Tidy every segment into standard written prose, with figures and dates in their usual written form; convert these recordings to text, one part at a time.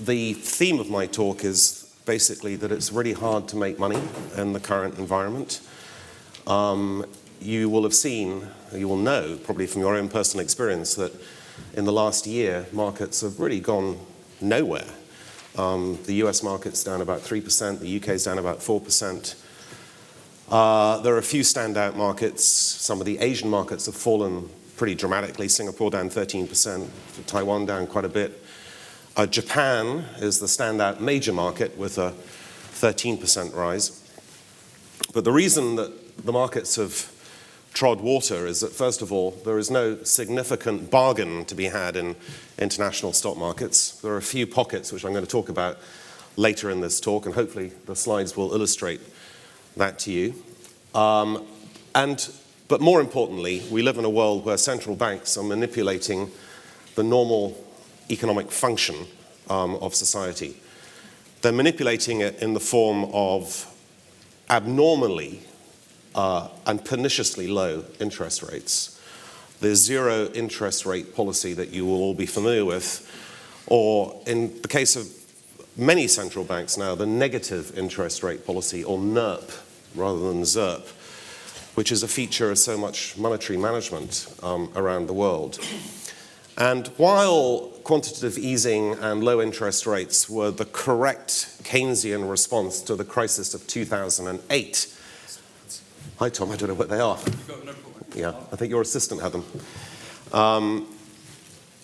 The theme of my talk is basically that it's really hard to make money in the current environment. You will have seen, you will know probably from your own personal experience that in the last year markets have really gone nowhere. The US market's down about 3%, the UK's down about 4%. There are a few standout markets. Some of the Asian markets have fallen pretty dramatically. Singapore down 13%, Taiwan down quite a bit. Japan is the standout major market with a 13% rise. But the reason that the markets have trod water is that, first of all, there is no significant bargain to be had in international stock markets. There are a few pockets which I'm going to talk about later in this talk, and hopefully the slides will illustrate that to you. But more importantly, we live in a world where central banks are manipulating the normal economic function of society. They're manipulating it in the form of abnormally and perniciously low interest rates. The zero interest rate policy that you will all be familiar with, or in the case of many central banks now, the negative interest rate policy, or NIRP rather than ZIRP, which is a feature of so much monetary management around the world. And while quantitative easing and low interest rates were the correct Keynesian response to the crisis of 2008, hi Tom, I don't know what they are. Yeah, I think your assistant had them.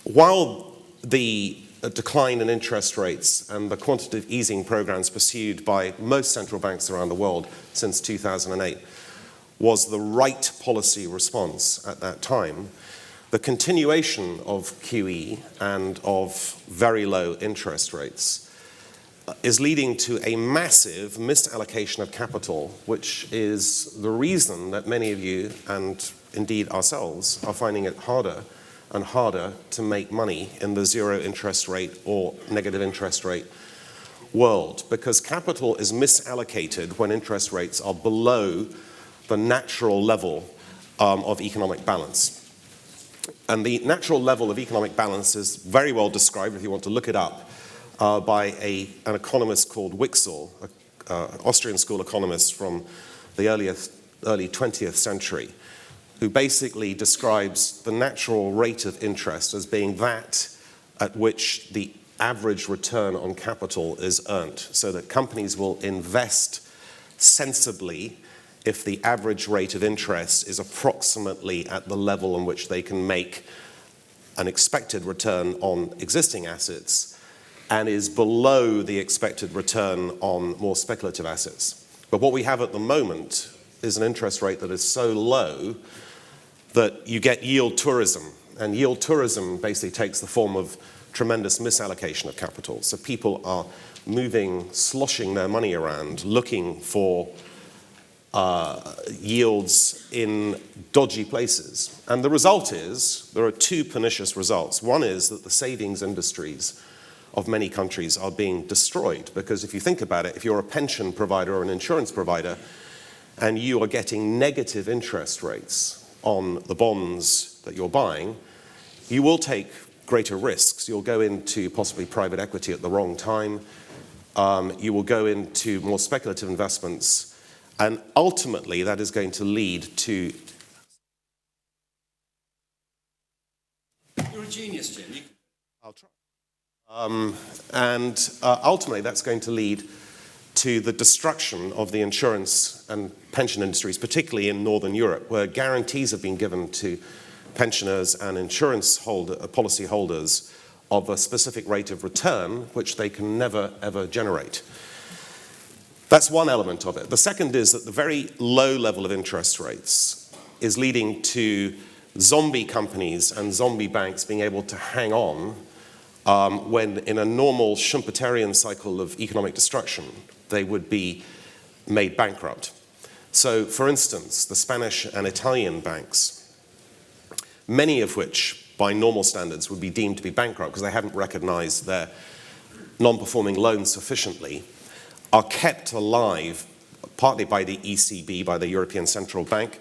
While the decline in interest rates and the quantitative easing programs pursued by most central banks around the world since 2008 was the right policy response at that time, the continuation of QE and of very low interest rates is leading to a massive misallocation of capital, which is the reason that many of you, and indeed ourselves, are finding it harder and harder to make money in the zero interest rate or negative interest rate world, because capital is misallocated when interest rates are below the natural level of economic balance. And the natural level of economic balance is very well described, if you want to look it up, by an economist called Wixel, an Austrian school economist from the early 20th century, who basically describes the natural rate of interest as being that at which the average return on capital is earned, so that companies will invest sensibly if the average rate of interest is approximately at the level on which they can make an expected return on existing assets and is below the expected return on more speculative assets. But what we have at the moment is an interest rate that is so low that you get yield tourism. And yield tourism basically takes the form of tremendous misallocation of capital. So people are moving, sloshing their money around, looking for yields in dodgy places. And the result is, there are two pernicious results. One is that the savings industries of many countries are being destroyed, because if you think about it, if you're a pension provider or an insurance provider and you are getting negative interest rates on the bonds that you're buying, you will take greater risks. You'll go into possibly private equity at the wrong time. You will go into more speculative investments. And ultimately, that is going to lead to... You're a genius, Jim. I'll try. Ultimately, that's going to lead to the destruction of the insurance and pension industries, particularly in Northern Europe, where guarantees have been given to pensioners and insurance policy holders of a specific rate of return, which they can never, ever generate. That's one element of it. The second is that the very low level of interest rates is leading to zombie companies and zombie banks being able to hang on when in a normal Schumpeterian cycle of economic destruction, they would be made bankrupt. So, for instance, the Spanish and Italian banks, many of which, by normal standards, would be deemed to be bankrupt because they haven't recognized their non-performing loans sufficiently, are kept alive partly by the ECB, by the European Central Bank,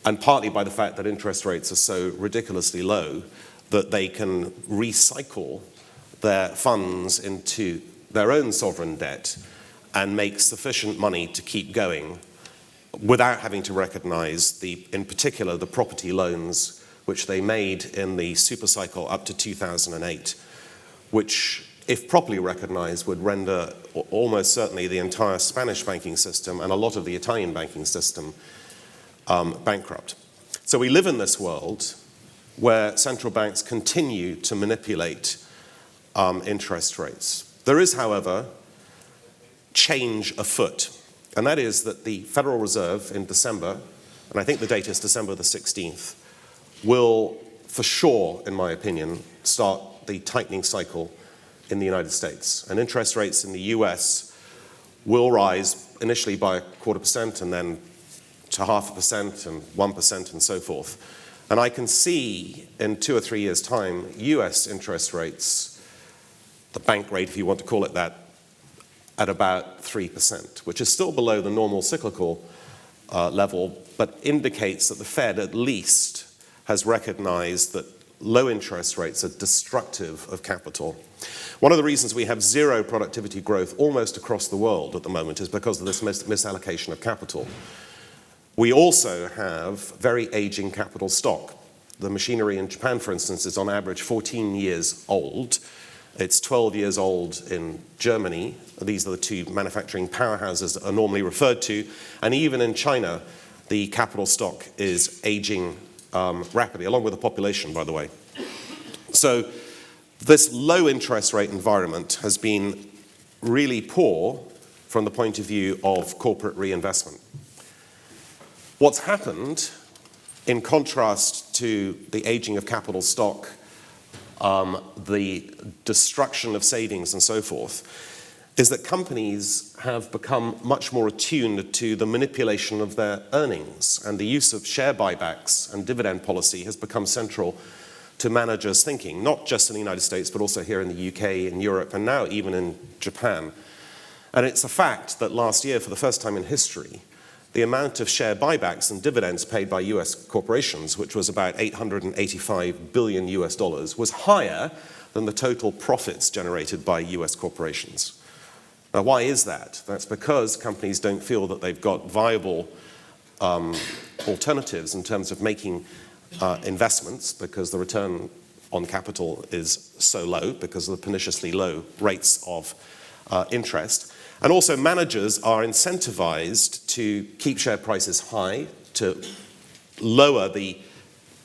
and partly by the fact that interest rates are so ridiculously low that they can recycle their funds into their own sovereign debt and make sufficient money to keep going without having to recognize, in particular, the property loans which they made in the super cycle up to 2008, which, if properly recognized, would render almost certainly the entire Spanish banking system and a lot of the Italian banking system bankrupt. So we live in this world where central banks continue to manipulate interest rates. There is, however, change afoot, and that is that the Federal Reserve in December, and I think the date is December the 16th, will, for sure, in my opinion, start the tightening cycle in the United States. And interest rates in the US will rise initially by 0.25% and then to 0.5% and 1% and so forth. And I can see in 2 or 3 years' time, US interest rates, the bank rate, if you want to call it that, at about 3%, which is still below the normal cyclical level, but indicates that the Fed at least has recognized that low interest rates are destructive of capital. One of the reasons we have zero productivity growth almost across the world at the moment is because of this misallocation of capital. We also have very aging capital stock. The machinery in Japan, for instance, is on average 14 years old. It's 12 years old in Germany. These are the two manufacturing powerhouses that are normally referred to. And even in China, the capital stock is aging rapidly, along with the population, by the way. So this low interest rate environment has been really poor from the point of view of corporate reinvestment. What's happened, in contrast to the aging of capital stock, the destruction of savings and so forth, is that companies have become much more attuned to the manipulation of their earnings, and the use of share buybacks and dividend policy has become central to managers' thinking, not just in the United States, but also here in the UK, in Europe, and now even in Japan. And it's a fact that last year, for the first time in history, the amount of share buybacks and dividends paid by US corporations, which was about $885 billion was higher than the total profits generated by US corporations. Now, why is that? That's because companies don't feel that they've got viable alternatives in terms of making investments, because the return on capital is so low because of the perniciously low rates of interest. And also managers are incentivized to keep share prices high, to lower the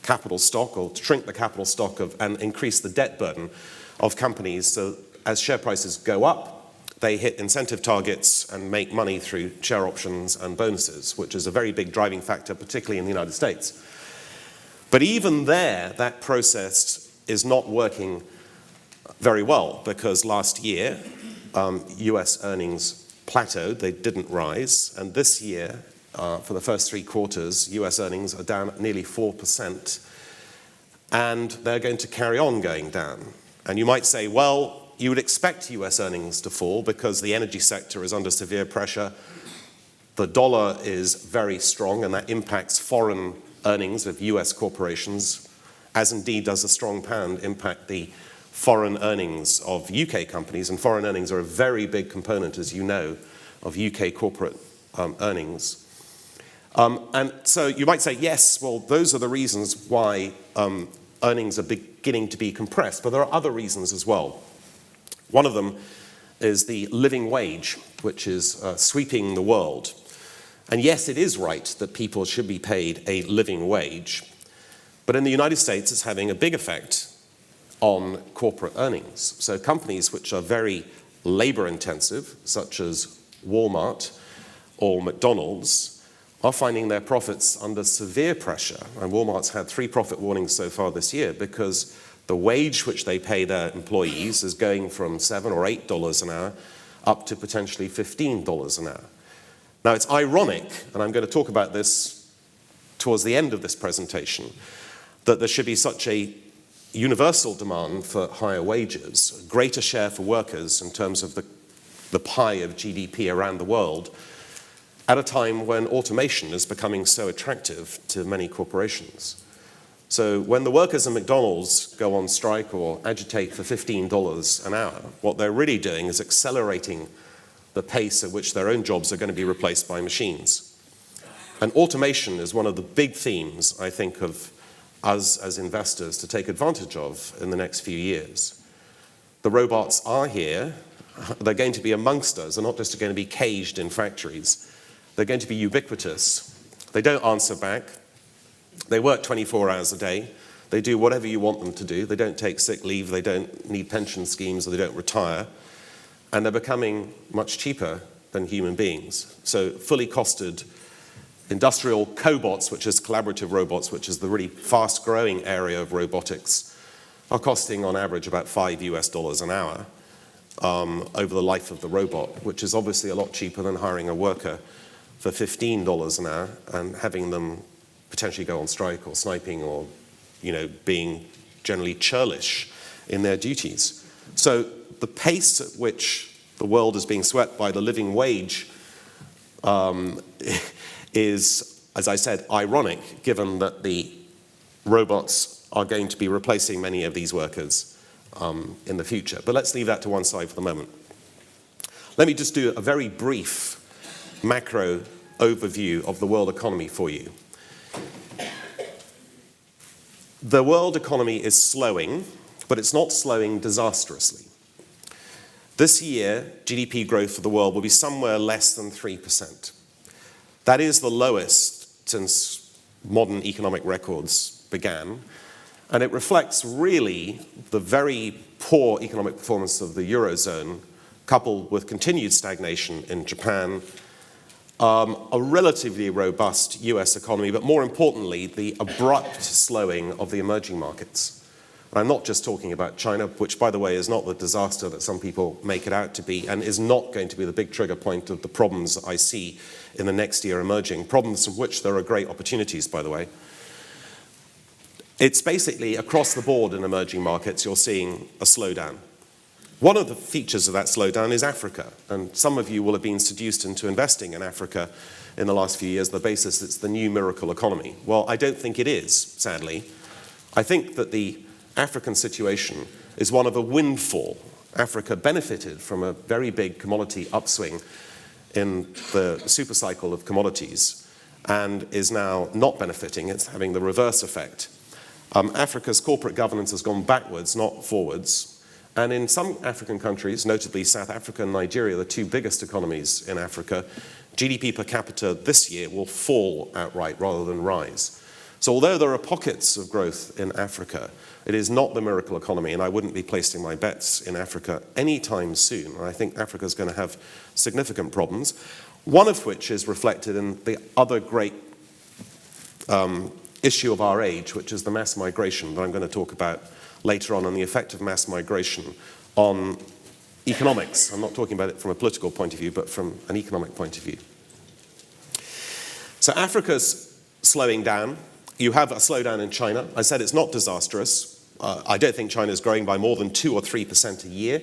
capital stock or to shrink the capital stock and increase the debt burden of companies. So as share prices go up, they hit incentive targets and make money through share options and bonuses, which is a very big driving factor, particularly in the United States. But even there, that process is not working very well, because last year, US earnings plateaued, they didn't rise, and this year, for the first 3 quarters, US earnings are down nearly 4%, and they're going to carry on going down. And you might say, well, you would expect US earnings to fall because the energy sector is under severe pressure, the dollar is very strong, and that impacts foreign earnings of US corporations, as indeed does a strong pound impact the foreign earnings of UK companies, and foreign earnings are a very big component, as you know, of UK corporate earnings. And so you might say, yes, well, those are the reasons why earnings are beginning to be compressed, but there are other reasons as well. One of them is the living wage, which is sweeping the world. And yes, it is right that people should be paid a living wage, but in the United States, it's having a big effect on corporate earnings. So companies which are very labor-intensive, such as Walmart or McDonald's, are finding their profits under severe pressure. And Walmart's had 3 profit warnings so far this year because the wage which they pay their employees is going from $7 or $8 an hour up to potentially $15 an hour. Now, it's ironic, and I'm going to talk about this towards the end of this presentation, that there should be such a universal demand for higher wages, a greater share for workers in terms of the pie of GDP around the world, at a time when automation is becoming so attractive to many corporations. So when the workers at McDonald's go on strike or agitate for $15 an hour, what they're really doing is accelerating the pace at which their own jobs are going to be replaced by machines. And automation is one of the big themes, I think, of us as investors to take advantage of in the next few years. The robots are here. They're going to be amongst us. They're not just going to be caged in factories. They're going to be ubiquitous. They don't answer back. They work 24 hours a day. They do whatever you want them to do. They don't take sick leave. They don't need pension schemes, or they don't retire. And they're becoming much cheaper than human beings. So fully costed industrial cobots, which is collaborative robots, which is the really fast-growing area of robotics, are costing on average about $5 an hour over the life of the robot, which is obviously a lot cheaper than hiring a worker for $15 an hour and having them potentially go on strike or sniping or, being generally churlish in their duties. So the pace at which the world is being swept by the living wage is, as I said, ironic, given that the robots are going to be replacing many of these workers in the future. But let's leave that to one side for the moment. Let me just do a very brief macro overview of the world economy for you. The world economy is slowing, but it's not slowing disastrously. This year, GDP growth for the world will be somewhere less than 3%. That is the lowest since modern economic records began, and it reflects really the very poor economic performance of the eurozone, coupled with continued stagnation in Japan, a relatively robust US economy, but more importantly, the abrupt slowing of the emerging markets. And I'm not just talking about China, which, by the way, is not the disaster that some people make it out to be, and is not going to be the big trigger point of the problems I see in the next year emerging, problems from which there are great opportunities, by the way. It's basically across the board in emerging markets, you're seeing a slowdown. One of the features of that slowdown is Africa, and some of you will have been seduced into investing in Africa in the last few years on the basis it's the new miracle economy. Well, I don't think it is, sadly. I think that the African situation is one of a windfall. Africa benefited from a very big commodity upswing in the super cycle of commodities and is now not benefiting. It's having the reverse effect. Africa's corporate governance has gone backwards, not forwards. And in some African countries, notably South Africa and Nigeria, the two biggest economies in Africa, GDP per capita this year will fall outright rather than rise. So although there are pockets of growth in Africa, it is not the miracle economy, and I wouldn't be placing my bets in Africa anytime soon. And I think Africa is going to have significant problems, one of which is reflected in the other great issue of our age, which is the mass migration that I'm going to talk about later on, and the effect of mass migration on economics. I'm not talking about it from a political point of view, but from an economic point of view. So Africa's slowing down. You have a slowdown in China. I said it's not disastrous. I don't think China is growing by more than 2 or 3% a year.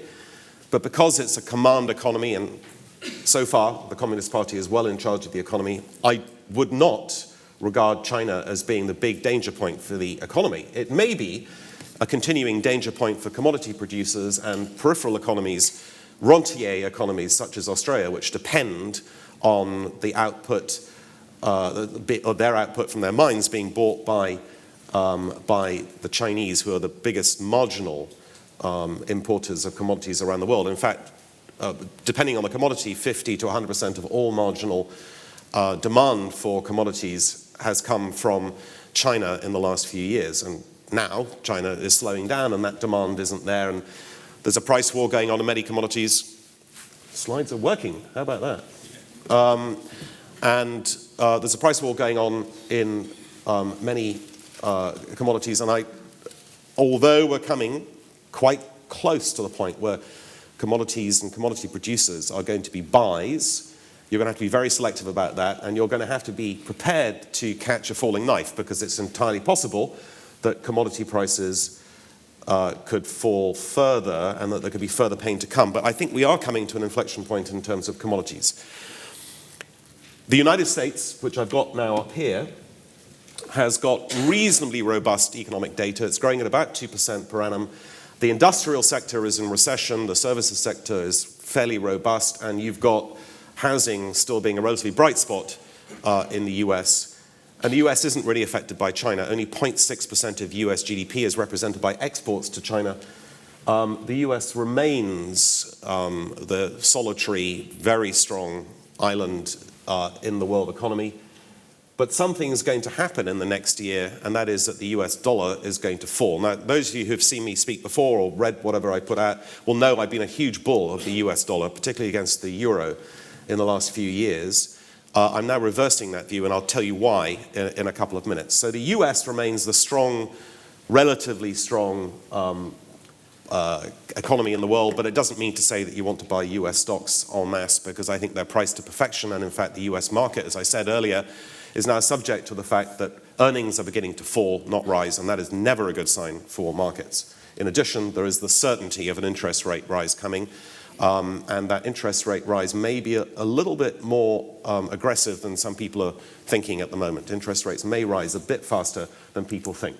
But because it's a command economy, and so far the Communist Party is well in charge of the economy, I would not regard China as being the big danger point for the economy. It may be a continuing danger point for commodity producers and peripheral economies, rentier economies such as Australia, which depend on the output, or their output from their mines being bought by the Chinese, who are the biggest marginal importers of commodities around the world. In fact, depending on the commodity, 50 to 100% of all marginal demand for commodities has come from China in the last few years. And now China is slowing down and that demand isn't there, and there's a price war going on in many commodities. Slides are working, how about that? There's a price war going on in many commodities, and although we're coming quite close to the point where commodities and commodity producers are going to be buys, you're going to have to be very selective about that, and you're going to have to be prepared to catch a falling knife, because it's entirely possible that commodity prices could fall further and that there could be further pain to come. But I think we are coming to an inflection point in terms of commodities. The United States, which I've got now up here, has got reasonably robust economic data. It's growing at about 2% per annum. The industrial sector is in recession, the services sector is fairly robust, and you've got housing still being a relatively bright spot in the US. And the US isn't really affected by China. Only 0.6% of US GDP is represented by exports to China. The US remains the solitary, very strong island in the world economy. But something is going to happen in the next year, and that is that the US dollar is going to fall. Now, those of you who have seen me speak before or read whatever I put out will know I've been a huge bull of the US dollar, particularly against the euro in the last few years. I'm now reversing that view, and I'll tell you why in a couple of minutes. So the US remains the strong, relatively strong economy in the world, but it doesn't mean to say that you want to buy US stocks en masse, because I think they're priced to perfection, and in fact the US market, as I said earlier, is now subject to the fact that earnings are beginning to fall, not rise, and that is never a good sign for markets. In addition, there is the certainty of an interest rate rise coming, and that interest rate rise may be a little bit more aggressive than some people are thinking at the moment. Interest rates may rise a bit faster than people think.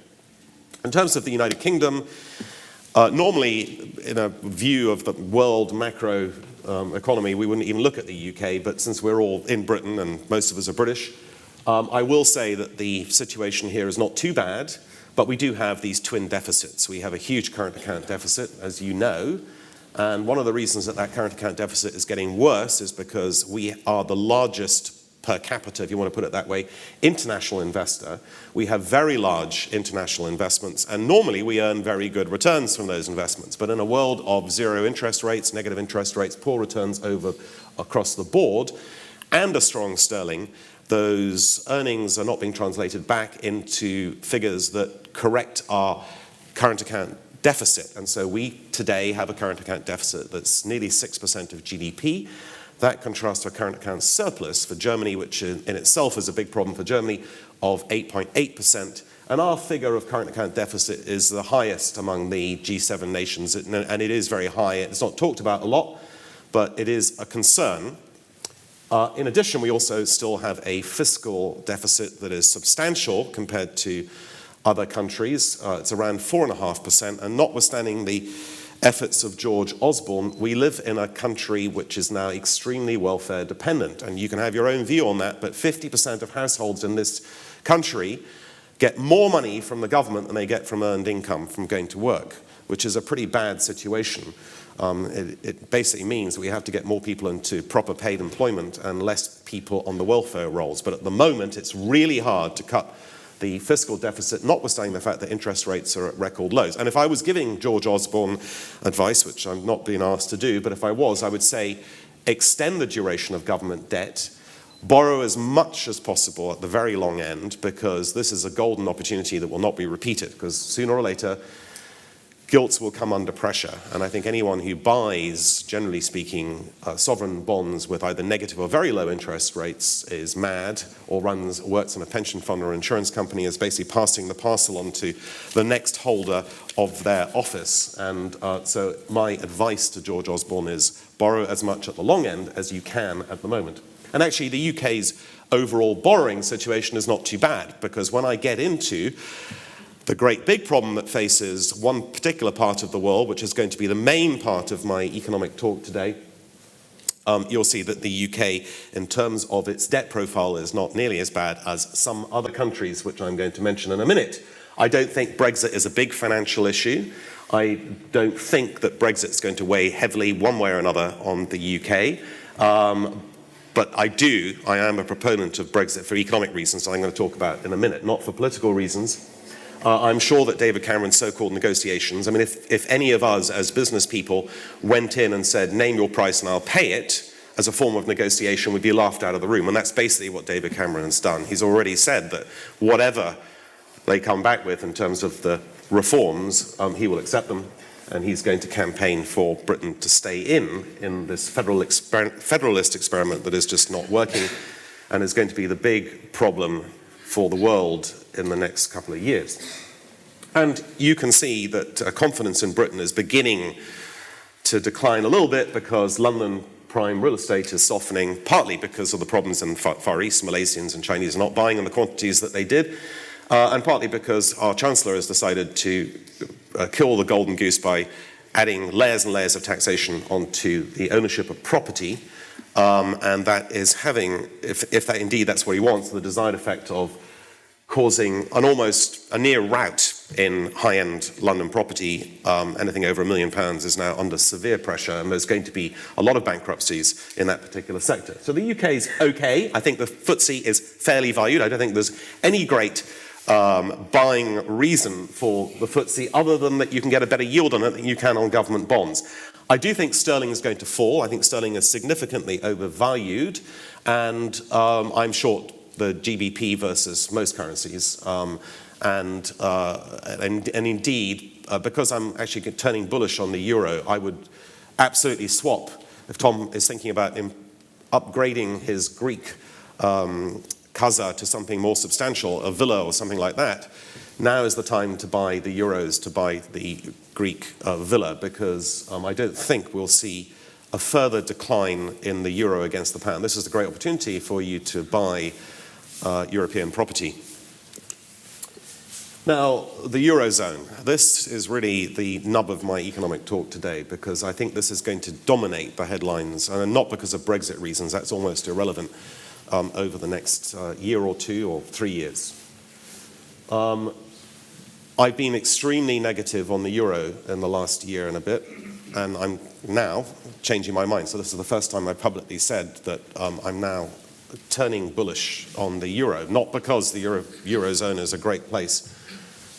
In terms of the United Kingdom, normally in a view of the world macro economy, we wouldn't even look at the UK, but since we're all in Britain and most of us are British, I will say that the situation here is not too bad, but we do have these twin deficits. We have a huge current account deficit, as you know, and one of the reasons that that current account deficit is getting worse is because we are the largest per capita, if you want to put it that way, international investor. We have very large international investments, and normally we earn very good returns from those investments. But in a world of zero interest rates, negative interest rates, poor returns across the board, and a strong sterling, those earnings are not being translated back into figures that correct our current account deficit. And so we today have a current account deficit that's nearly 6% of GDP. That contrasts to a current account surplus for Germany, which in itself is a big problem for Germany, of 8.8%. And our figure of current account deficit is the highest among the G7 nations, and it is very high. It's not talked about a lot, but it is a concern. In addition, we also still have a fiscal deficit that is substantial compared to other countries. It's around 4.5%, and notwithstanding the efforts of George Osborne, we live in a country which is now extremely welfare dependent, and you can have your own view on that, but 50% of households in this country get more money from the government than they get from earned income from going to work, which is a pretty bad situation. It basically means that we have to get more people into proper paid employment and less people on the welfare rolls. But at the moment, it's really hard to cut the fiscal deficit, notwithstanding the fact that interest rates are at record lows. And if I was giving George Osborne advice, which I'm not being asked to do, but if I was, I would say extend the duration of government debt, borrow as much as possible at the very long end, because this is a golden opportunity that will not be repeated, because sooner or later, gilts will come under pressure. And I think anyone who buys, generally speaking, sovereign bonds with either negative or very low interest rates is mad, or works in a pension fund or insurance company, is basically passing the parcel on to the next holder of their office. And so my advice to George Osborne is borrow as much at the long end as you can at the moment. And actually the UK's overall borrowing situation is not too bad, because when I get into the great big problem that faces one particular part of the world, which is going to be the main part of my economic talk today, you'll see that the UK, in terms of its debt profile, is not nearly as bad as some other countries, which I'm going to mention in a minute. I don't think Brexit is a big financial issue. I don't think that Brexit's going to weigh heavily one way or another on the UK. But I am a proponent of Brexit for economic reasons, that I'm going to talk about in a minute, not for political reasons. I'm sure that David Cameron's so-called negotiations, I mean, if any of us as business people went in and said, name your price and I'll pay it, as a form of negotiation, we'd be laughed out of the room. And that's basically what David Cameron's done. He's already said that whatever they come back with in terms of the reforms, he will accept them. And he's going to campaign for Britain to stay in this federalist experiment that is just not working, and is going to be the big problem for the world in the next couple of years. And you can see that confidence in Britain is beginning to decline a little bit, because London prime real estate is softening, partly because of the problems in Far East. Malaysians and Chinese are not buying in the quantities that they did, and partly because our Chancellor has decided to kill the golden goose by adding layers and layers of taxation onto the ownership of property, and that is having, if that indeed that's what he wants, the desired effect of causing a near rout in high-end London property. Anything over £1 million is now under severe pressure, and there's going to be a lot of bankruptcies in that particular sector. So the UK is okay. I think the FTSE is fairly valued. I don't think there's any great buying reason for the FTSE other than that you can get a better yield on it than you can on government bonds. I do think sterling is going to fall. I think sterling is significantly overvalued, and I'm short the GBP versus most currencies, and indeed, because I'm actually turning bullish on the euro, I would absolutely swap, if Tom is thinking about upgrading his Greek kaza to something more substantial, a villa or something like that, now is the time to buy the euros, to buy the Greek villa, because I don't think we'll see a further decline in the euro against the pound. This is a great opportunity for you to buy European property. Now, the eurozone. This is really the nub of my economic talk today, because I think this is going to dominate the headlines, and not because of Brexit reasons. That's almost irrelevant over the next year or 2 or 3 years. I've been extremely negative on the euro in the last year and a bit, and I'm now changing my mind. So this is the first time I've publicly said that I'm now turning bullish on the euro, not because the eurozone is a great place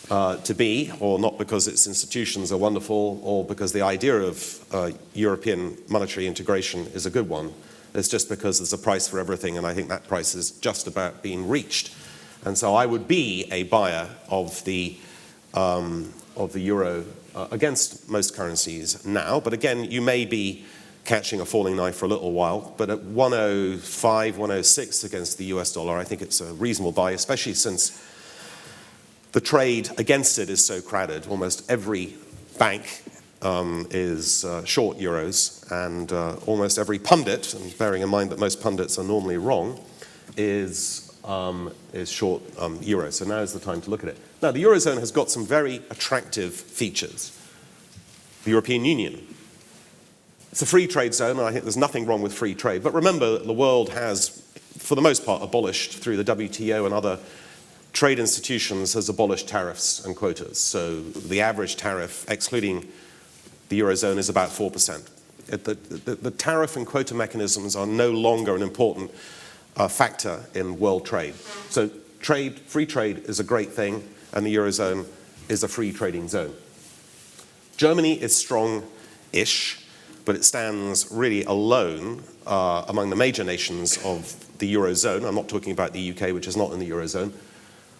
to be, or not because its institutions are wonderful, or because the idea of European monetary integration is a good one. It's just because there's a price for everything, and I think that price is just about being reached. And so I would be a buyer of the euro against most currencies now. But again, you may be catching a falling knife for a little while, but at 105, 106 against the US dollar, I think it's a reasonable buy, especially since the trade against it is so crowded. Almost every bank is short euros, and almost every pundit, and bearing in mind that most pundits are normally wrong, is short euro. So now is the time to look at it. Now, the eurozone has got some very attractive features. The European Union. It's a free trade zone, and I think there's nothing wrong with free trade. But remember, the world has, for the most part, abolished, through the WTO and other trade institutions, has abolished tariffs and quotas. So the average tariff, excluding the eurozone, is about 4%. The tariff and quota mechanisms are no longer an important factor in world trade. So free trade is a great thing, and the eurozone is a free trading zone. Germany is strong-ish, but it stands really alone among the major nations of the eurozone. I'm not talking about the UK, which is not in the eurozone,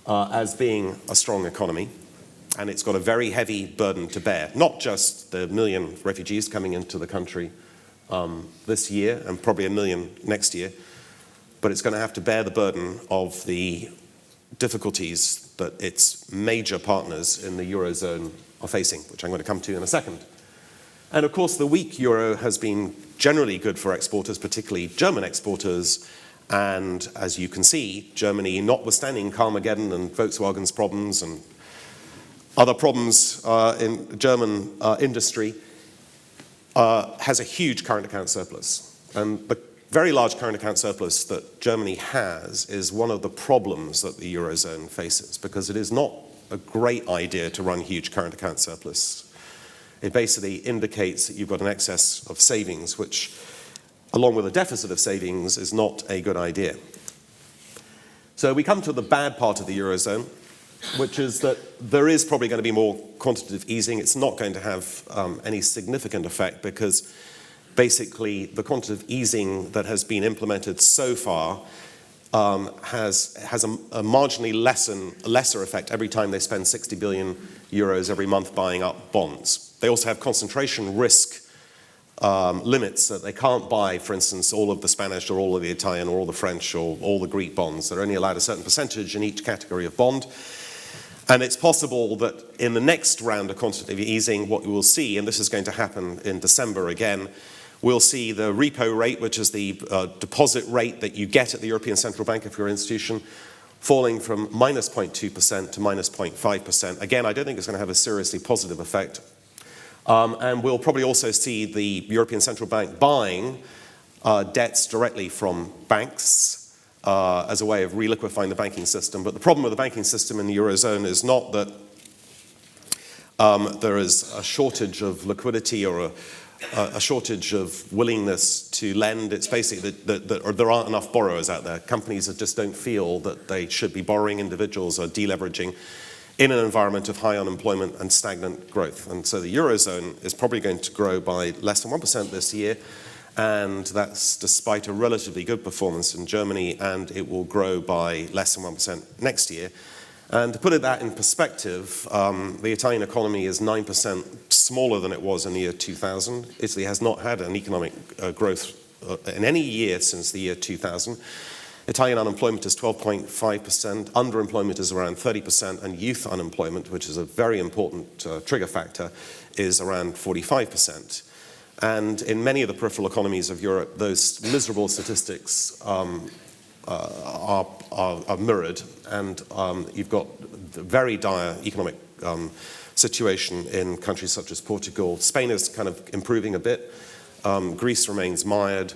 as being a strong economy. And it's got a very heavy burden to bear, not just the 1 million refugees coming into the country this year, and probably 1 million next year, but it's going to have to bear the burden of the difficulties that its major partners in the eurozone are facing, which I'm going to come to in a second. And of course, the weak euro has been generally good for exporters, particularly German exporters. And as you can see, Germany, notwithstanding Carmageddon and Volkswagen's problems and other problems in German industry, has a huge current account surplus. And the very large current account surplus that Germany has is one of the problems that the eurozone faces, because it is not a great idea to run huge current account surplus. It basically indicates that you've got an excess of savings, which, along with a deficit of savings, is not a good idea. So we come to the bad part of the eurozone, which is that there is probably going to be more quantitative easing. It's not going to have any significant effect, because basically the quantitative easing that has been implemented so far has a marginally lesser effect every time they spend 60 billion euros every month buying up bonds. They also have concentration risk limits that they can't buy, for instance, all of the Spanish or all of the Italian or all the French or all the Greek bonds. They're only allowed a certain percentage in each category of bond. And it's possible that in the next round of quantitative easing, what you will see, and this is going to happen in December again, we'll see the repo rate, which is the deposit rate that you get at the European Central Bank if you're an institution, falling from minus 0.2% to minus 0.5%. Again, I don't think it's going to have a seriously positive effect. And we'll probably also see the European Central Bank buying debts directly from banks as a way of reliquefying the banking system. But the problem with the banking system in the eurozone is not that there is a shortage of liquidity or a shortage of willingness to lend. It's basically that there aren't enough borrowers out there. Companies that just don't feel that they should be borrowing. Individuals are deleveraging in an environment of high unemployment and stagnant growth. And so the eurozone is probably going to grow by less than 1% this year, and that's despite a relatively good performance in Germany, and it will grow by less than 1% next year. And to put that in perspective, the Italian economy is 9% smaller than it was in the year 2000. Italy has not had an economic growth in any year since the year 2000. Italian unemployment is 12.5%, underemployment is around 30%, and youth unemployment, which is a very important trigger factor, is around 45%. And in many of the peripheral economies of Europe, those miserable statistics are mirrored, and you've got a very dire economic situation in countries such as Portugal. Spain is kind of improving a bit. Greece remains mired.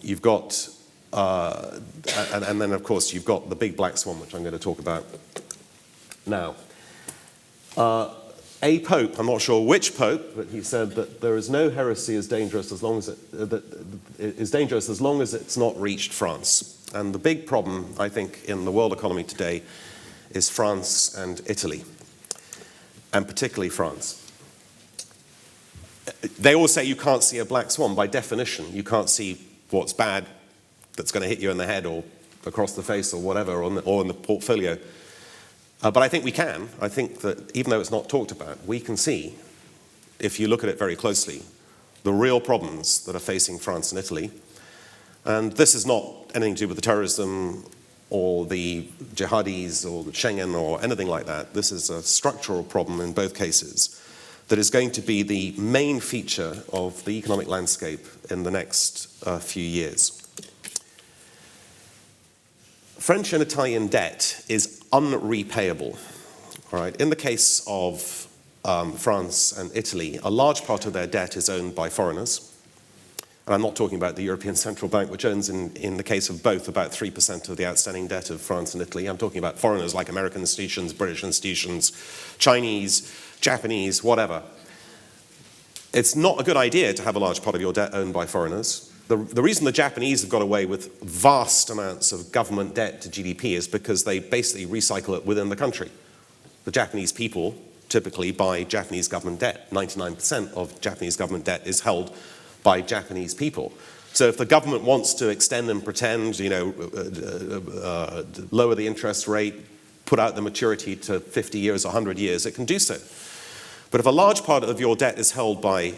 You've got, and then of course you've got the big black swan, which I'm going to talk about now. A pope, I'm not sure which pope, but he said that there is no heresy as dangerous as long as it's not reached France. And the big problem, I think, in the world economy today is France and Italy, and particularly France. They always say you can't see a black swan. By definition, you can't see what's bad that's going to hit you in the head or across the face or whatever, or in the portfolio. But I think we can. I think that even though it's not talked about, we can see, if you look at it very closely, the real problems that are facing France and Italy. And this is not anything to do with the terrorism or the jihadis or the Schengen or anything like that. This is a structural problem in both cases that is going to be the main feature of the economic landscape in the next few years. French and Italian debt is unrepayable. All right. In the case of France and Italy, a large part of their debt is owned by foreigners. And I'm not talking about the European Central Bank, which owns, in the case of both, about 3% of the outstanding debt of France and Italy. I'm talking about foreigners like American institutions, British institutions, Chinese, Japanese, whatever. It's not a good idea to have a large part of your debt owned by foreigners. The reason the Japanese have got away with vast amounts of government debt to GDP is because they basically recycle it within the country. The Japanese people typically buy Japanese government debt. 99% of Japanese government debt is held by Japanese people. So if the government wants to extend and pretend, lower the interest rate, put out the maturity to 50 years, 100 years, it can do so. But if a large part of your debt is held by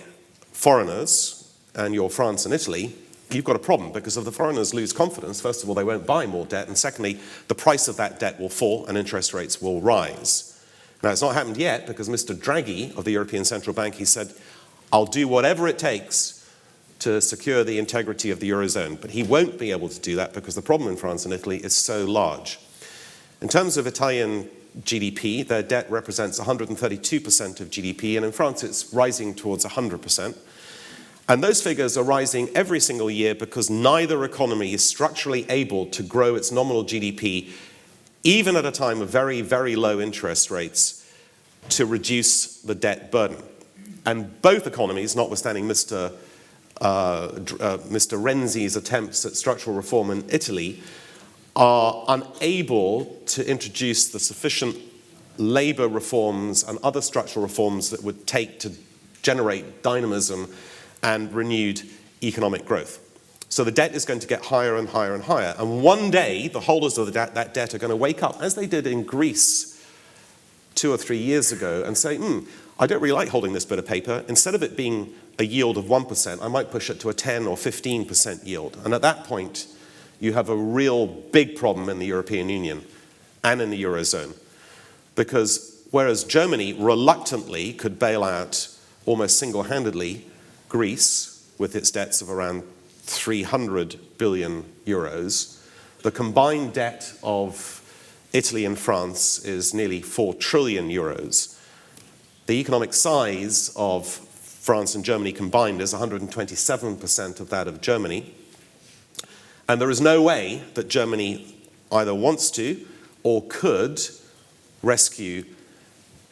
foreigners, and you're France and Italy, you've got a problem, because if the foreigners lose confidence, first of all, they won't buy more debt, and secondly, the price of that debt will fall and interest rates will rise. Now, it's not happened yet, because Mr. Draghi of the European Central Bank, he said, I'll do whatever it takes to secure the integrity of the eurozone, but he won't be able to do that because the problem in France and Italy is so large. In terms of Italian GDP, their debt represents 132% of GDP, and in France it's rising towards 100%. And those figures are rising every single year because neither economy is structurally able to grow its nominal GDP, even at a time of very, very low interest rates, to reduce the debt burden. And both economies, notwithstanding Mr. Renzi's attempts at structural reform in Italy, are unable to introduce the sufficient labor reforms and other structural reforms that would take to generate dynamism and renewed economic growth. So the debt is going to get higher and higher and higher. And one day, the holders of that debt are going to wake up, as they did in Greece 2 or 3 years ago, and say, I don't really like holding this bit of paper. Instead of it being a yield of 1%, I might push it to a 10 or 15% yield. And at that point, you have a real big problem in the European Union and in the eurozone. Because whereas Germany reluctantly could bail out almost single-handedly Greece, with its debts of around 300 billion euros, the combined debt of Italy and France is nearly 4 trillion euros. The economic size of France and Germany combined is 127% of that of Germany. And there is no way that Germany either wants to or could rescue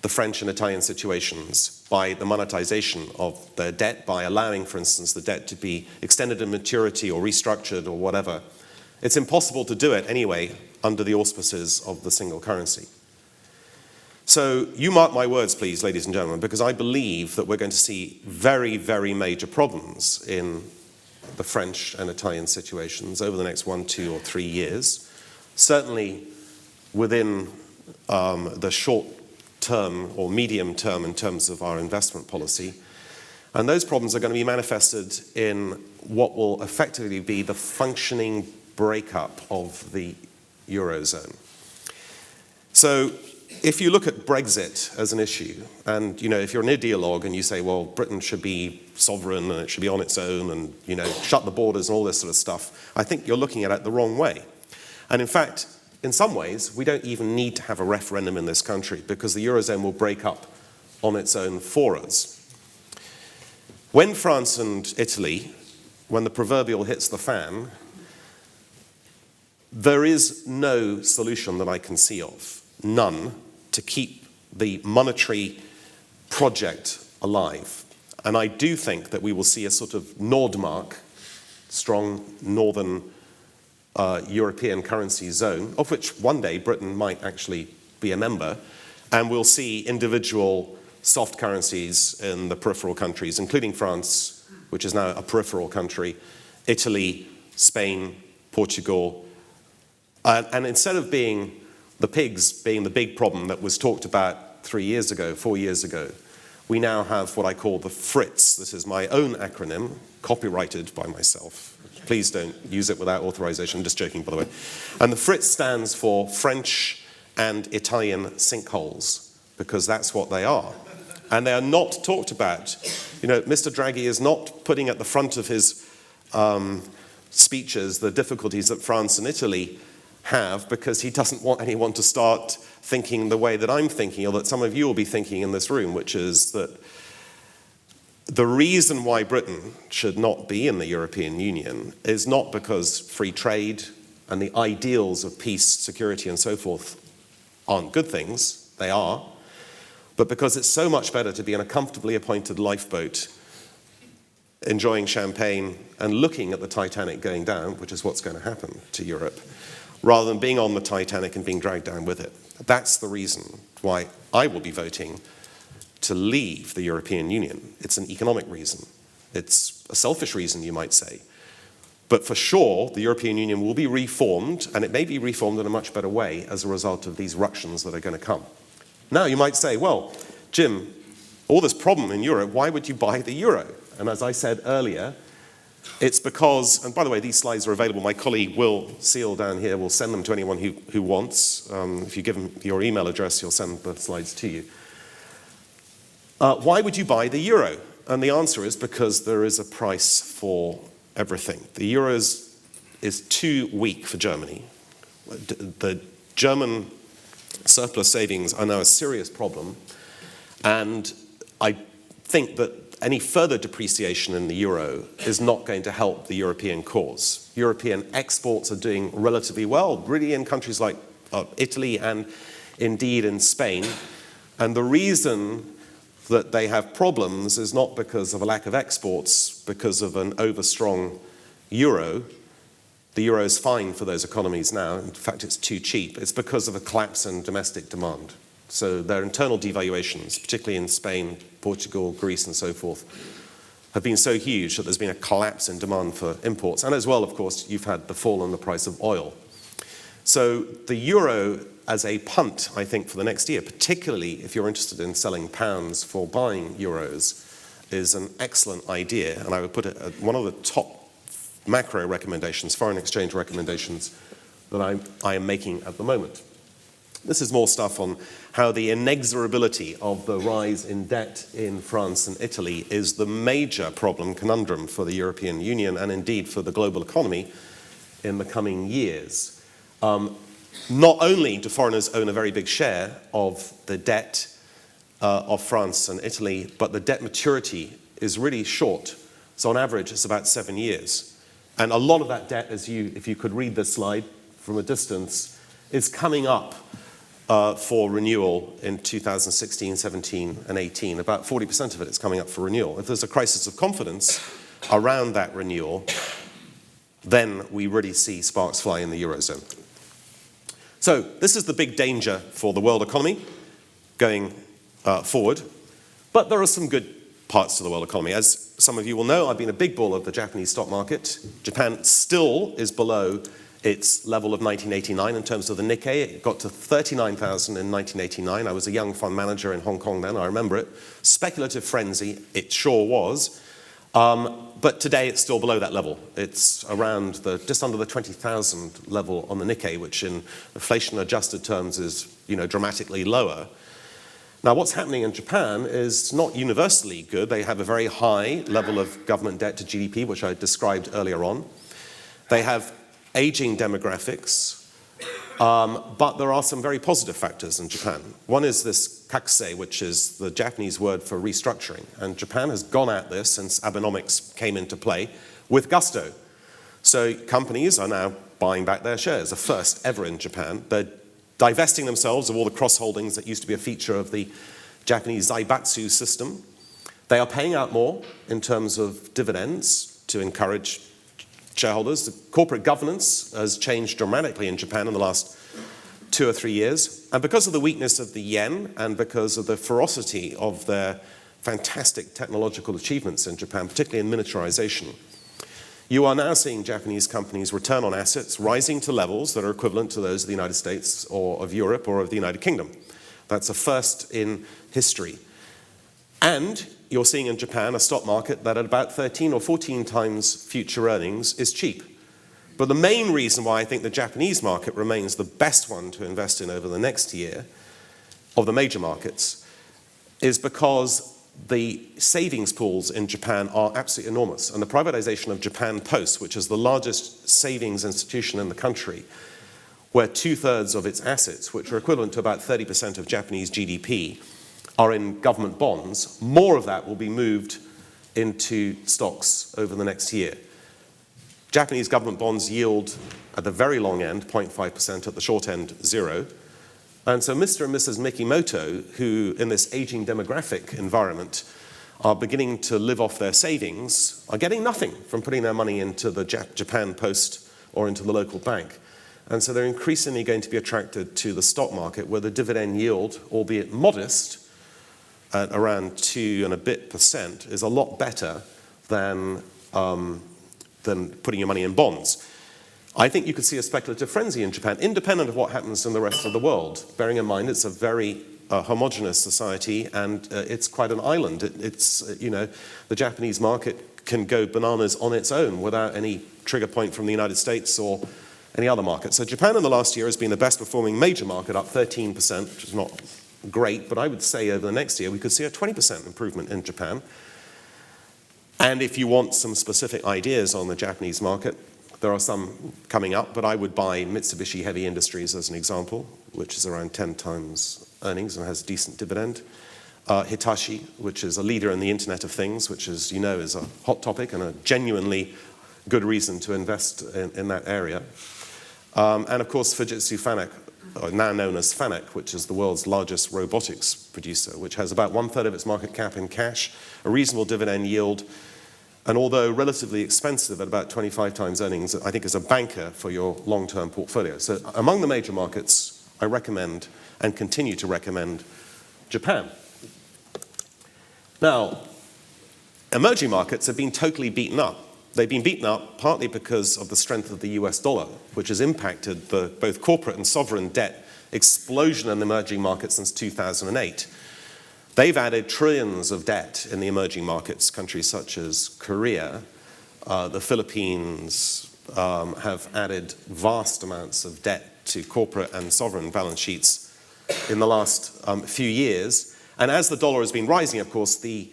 the French and Italian situations by the monetization of their debt, by allowing, for instance, the debt to be extended in maturity or restructured or whatever. It's impossible to do it anyway under the auspices of the single currency. So you mark my words, please, ladies and gentlemen, because I believe that we're going to see very, very major problems in the French and Italian situations over the next 1, 2, or 3 years. Certainly within the short term or medium term in terms of our investment policy. And those problems are going to be manifested in what will effectively be the functioning breakup of the eurozone. So if you look at Brexit as an issue, and if you're an ideologue and you say, well, Britain should be sovereign and it should be on its own and shut the borders and all this sort of stuff, I think you're looking at it the wrong way. And in fact, in some ways, we don't even need to have a referendum in this country because the eurozone will break up on its own for us. When France and Italy, when the proverbial hits the fan, there is no solution that I can see of, none, to keep the monetary project alive. And I do think that we will see a sort of Nordmark, strong northern European currency zone, of which one day Britain might actually be a member, and we'll see individual soft currencies in the peripheral countries, including France, which is now a peripheral country, Italy, Spain, Portugal, and instead of being the pigs being the big problem that was talked about 3 years ago, 4 years ago, we now have what I call the FRITS. This is my own acronym, copyrighted by myself. Please don't use it without authorization. I'm just joking, by the way. And the FRITS stands for French and Italian sinkholes, because that's what they are. And they are not talked about. Mr. Draghi is not putting at the front of his speeches the difficulties that France and Italy have, because he doesn't want anyone to start thinking the way that I'm thinking, or that some of you will be thinking in this room, which is that the reason why Britain should not be in the European Union is not because free trade and the ideals of peace, security, and so forth aren't good things. They are. But because it's so much better to be in a comfortably appointed lifeboat, enjoying champagne and looking at the Titanic going down, which is what's going to happen to Europe, rather than being on the Titanic and being dragged down with it. That's the reason why I will be voting to leave the European Union. It's an economic reason. It's a selfish reason, you might say. But for sure, the European Union will be reformed, and it may be reformed in a much better way as a result of these ructions that are going to come. Now, you might say, well, Jim, all this problem in Europe, why would you buy the euro? And as I said earlier, it's because, and by the way, these slides are available. My colleague Will Seal down here will send them to anyone who wants. If you give him your email address, he'll send the slides to you. Why would you buy the euro? And the answer is because there is a price for everything. The euro is too weak for Germany. The German surplus savings are now a serious problem, and I think that any further depreciation in the euro is not going to help the European cause. European exports are doing relatively well, really in countries like Italy and indeed in Spain. And the reason that they have problems is not because of a lack of exports, because of an overstrong euro. The euro is fine for those economies now. In fact, it's too cheap. It's because of a collapse in domestic demand. So their internal devaluations, particularly in Spain, Portugal, Greece, and so forth, have been so huge that there's been a collapse in demand for imports. And as well, of course, you've had the fall in the price of oil. So the euro as a punt, I think, for the next year, particularly if you're interested in selling pounds for buying euros, is an excellent idea. And I would put it at one of the top macro recommendations, foreign exchange recommendations, that I am making at the moment. This is more stuff on how the inexorability of the rise in debt in France and Italy is the major problem, conundrum for the European Union and indeed for the global economy in the coming years. not only do foreigners own a very big share of the debt of France and Italy, but the debt maturity is really short. So on average, it's about 7 years. And a lot of that debt, if you could read this slide from a distance, is coming up for renewal in 2016, 17, and 18. About 40% of it is coming up for renewal. If there's a crisis of confidence around that renewal, then we really see sparks fly in the eurozone. So this is the big danger for the world economy going forward. But there are some good parts to the world economy. As some of you will know, I've been a big bull of the Japanese stock market. Japan still is below its level of 1989 in terms of the Nikkei. It got to 39,000 in 1989. I was a young fund manager in Hong Kong then, I remember it. Speculative frenzy, it sure was. But today it's still below that level. It's around just under the 20,000 level on the Nikkei, which in inflation-adjusted terms is, dramatically lower. Now, what's happening in Japan is not universally good. They have a very high level of government debt to GDP, which I described earlier on. They have aging demographics, but there are some very positive factors in Japan. One is this kakusei, which is the Japanese word for restructuring. And Japan has gone at this since Abenomics came into play with gusto. So companies are now buying back their shares, the first ever in Japan. They're divesting themselves of all the cross-holdings that used to be a feature of the Japanese zaibatsu system. They are paying out more in terms of dividends to encourage shareholders. The corporate governance has changed dramatically in Japan in the last 2 or 3 years. And because of the weakness of the yen and because of the ferocity of their fantastic technological achievements in Japan, particularly in miniaturization, you are now seeing Japanese companies' return on assets rising to levels that are equivalent to those of the United States or of Europe or of the United Kingdom. That's a first in history. And you're seeing in Japan a stock market that at about 13 or 14 times future earnings is cheap. But the main reason why I think the Japanese market remains the best one to invest in over the next year of the major markets is because the savings pools in Japan are absolutely enormous. And the privatization of Japan Post, which is the largest savings institution in the country, where 2/3 of its assets, which are equivalent to about 30% of Japanese GDP, are in government bonds, more of that will be moved into stocks over the next year. Japanese government bonds yield at the very long end 0.5%, at the short end 0. And so Mr. and Mrs. Mikimoto, who in this aging demographic environment are beginning to live off their savings, are getting nothing from putting their money into the Japan Post or into the local bank. And so they're increasingly going to be attracted to the stock market, where the dividend yield, albeit modest, at around 2 and a bit percent, is a lot better than putting your money in bonds. I think you could see a speculative frenzy in Japan, independent of what happens in the rest of the world, bearing in mind it's a very homogenous society and it's quite an island. The Japanese market can go bananas on its own without any trigger point from the United States or any other market. So Japan in the last year has been the best performing major market, up 13%, which is not great, but I would say over the next year we could see a 20% improvement in Japan. And if you want some specific ideas on the Japanese market, there are some coming up, but I would buy Mitsubishi Heavy Industries as an example, which is around 10 times earnings and has a decent dividend. Hitachi, which is a leader in the Internet of Things, which, as you know, is a hot topic and a genuinely good reason to invest in that area. And of course, Fujitsu Fanuc, now known as Fanuc, which is the world's largest robotics producer, which has about 1/3 of its market cap in cash, a reasonable dividend yield, and although relatively expensive at about 25 times earnings, I think is a banker for your long-term portfolio. So among the major markets, I recommend and continue to recommend Japan. Now, emerging markets have been totally beaten up. They've been beaten up partly because of the strength of the US dollar, which has impacted the both corporate and sovereign debt explosion in the emerging markets since 2008. They've added trillions of debt in the emerging markets. Countries such as Korea, the Philippines have added vast amounts of debt to corporate and sovereign balance sheets in the last few years. And as the dollar has been rising, of course, the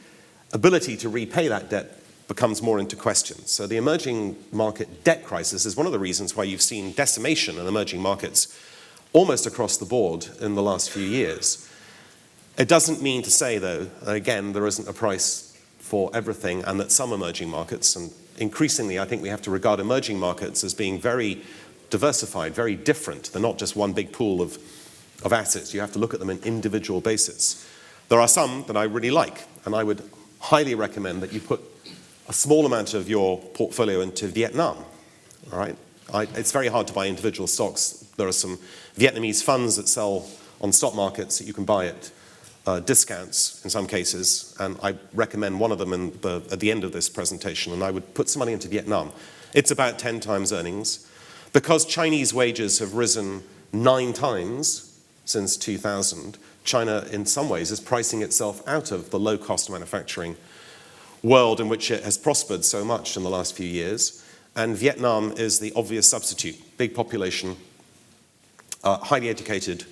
ability to repay that debt becomes more into question. So the emerging market debt crisis is one of the reasons why you've seen decimation in emerging markets almost across the board in the last few years. It doesn't mean to say, though, again, there isn't a price for everything, and that some emerging markets, and increasingly I think we have to regard emerging markets as being very diversified, very different. They're not just one big pool of assets. You have to look at them on an individual basis. There are some that I really like, and I would highly recommend that you put a small amount of your portfolio into Vietnam. All right? It's very hard to buy individual stocks. There are some Vietnamese funds that sell on stock markets that you can buy at discounts in some cases, and I recommend one of them at the end of this presentation, and I would put some money into Vietnam. It's about 10 times earnings. Because Chinese wages have risen 9 times since 2000, China in some ways is pricing itself out of the low-cost manufacturing world in which it has prospered so much in the last few years. And Vietnam is the obvious substitute. Big population, highly educated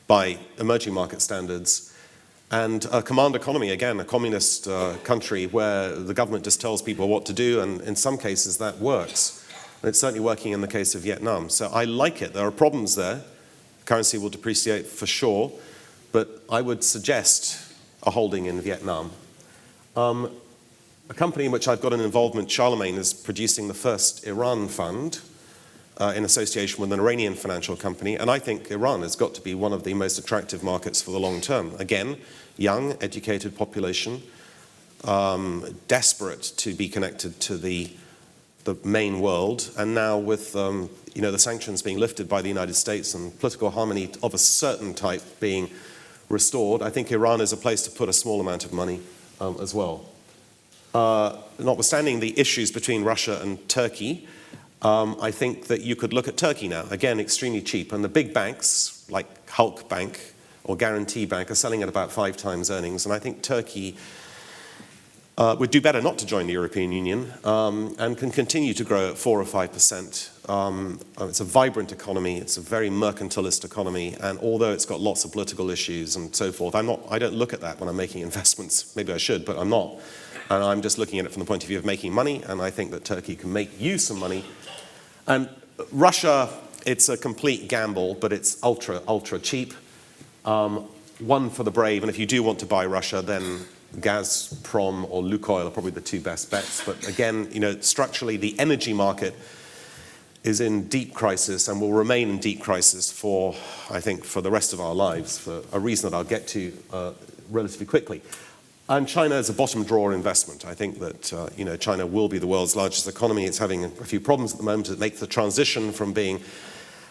by emerging market standards, and a command economy, again, a communist country where the government just tells people what to do, and in some cases that works. And it's certainly working in the case of Vietnam. So I like it. There are problems there. Currency will depreciate for sure, but I would suggest a holding in Vietnam. A company in which I've got an involvement, Charlemagne, is producing the first Iran fund in association with an Iranian financial company, and I think Iran has got to be one of the most attractive markets for the long term. Again, young, educated population, desperate to be connected to the main world, and now with the sanctions being lifted by the United States and political harmony of a certain type being restored, I think Iran is a place to put a small amount of money as well. Notwithstanding the issues between Russia and Turkey, I think that you could look at Turkey now, again, extremely cheap, and the big banks like Halk Bank or Guarantee Bank are selling at about 5 times earnings, and I think Turkey would do better not to join the European Union and can continue to grow at 4 or 5%. It's a vibrant economy, it's a very mercantilist economy, and although it's got lots of political issues and so forth, I don't look at that when I'm making investments. Maybe I should, but I'm not. And I'm just looking at it from the point of view of making money, and I think that Turkey can make you some money. And Russia, it's a complete gamble, but it's ultra, ultra cheap. One for the brave, and if you do want to buy Russia, then Gazprom or Lukoil are probably the 2 best bets. But again, structurally, the energy market is in deep crisis and will remain in deep crisis for, I think, for the rest of our lives, for a reason that I'll get to relatively quickly. And China is a bottom drawer investment. I think that China will be the world's largest economy. It's having a few problems at the moment. It makes the transition from being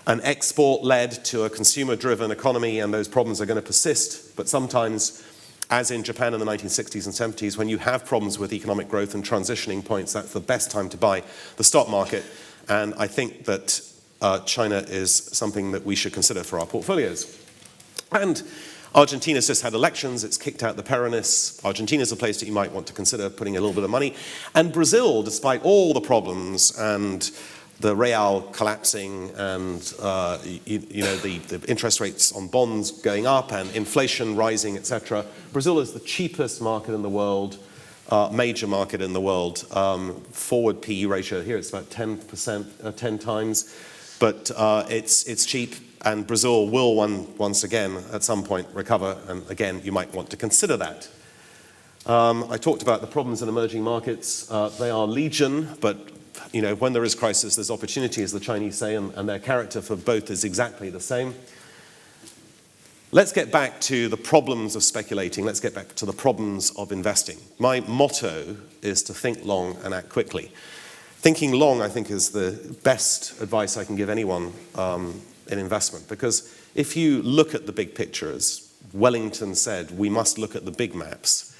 an export-led to a consumer-driven economy, and those problems are going to persist. But sometimes, as in Japan in the 1960s and 70s, when you have problems with economic growth and transitioning points, that's the best time to buy the stock market. And I think that China is something that we should consider for our portfolios. And Argentina's just had elections, it's kicked out the Peronists. Argentina's a place that you might want to consider putting a little bit of money. And Brazil, despite all the problems and the real collapsing and the interest rates on bonds going up and inflation rising, etc., Brazil is the cheapest market in the world, major market in the world. Forward PE ratio here, it's about 10 times, but it's cheap. And Brazil will once again, at some point, recover. And again, you might want to consider that. I talked about the problems in emerging markets. They are legion, but when there is crisis, there's opportunity, as the Chinese say, and their character for both is exactly the same. Let's get back to the problems of speculating. Let's get back to the problems of investing. My motto is to think long and act quickly. Thinking long, I think, is the best advice I can give anyone in investment, because if you look at the big picture, as Wellington said, we must look at the big maps.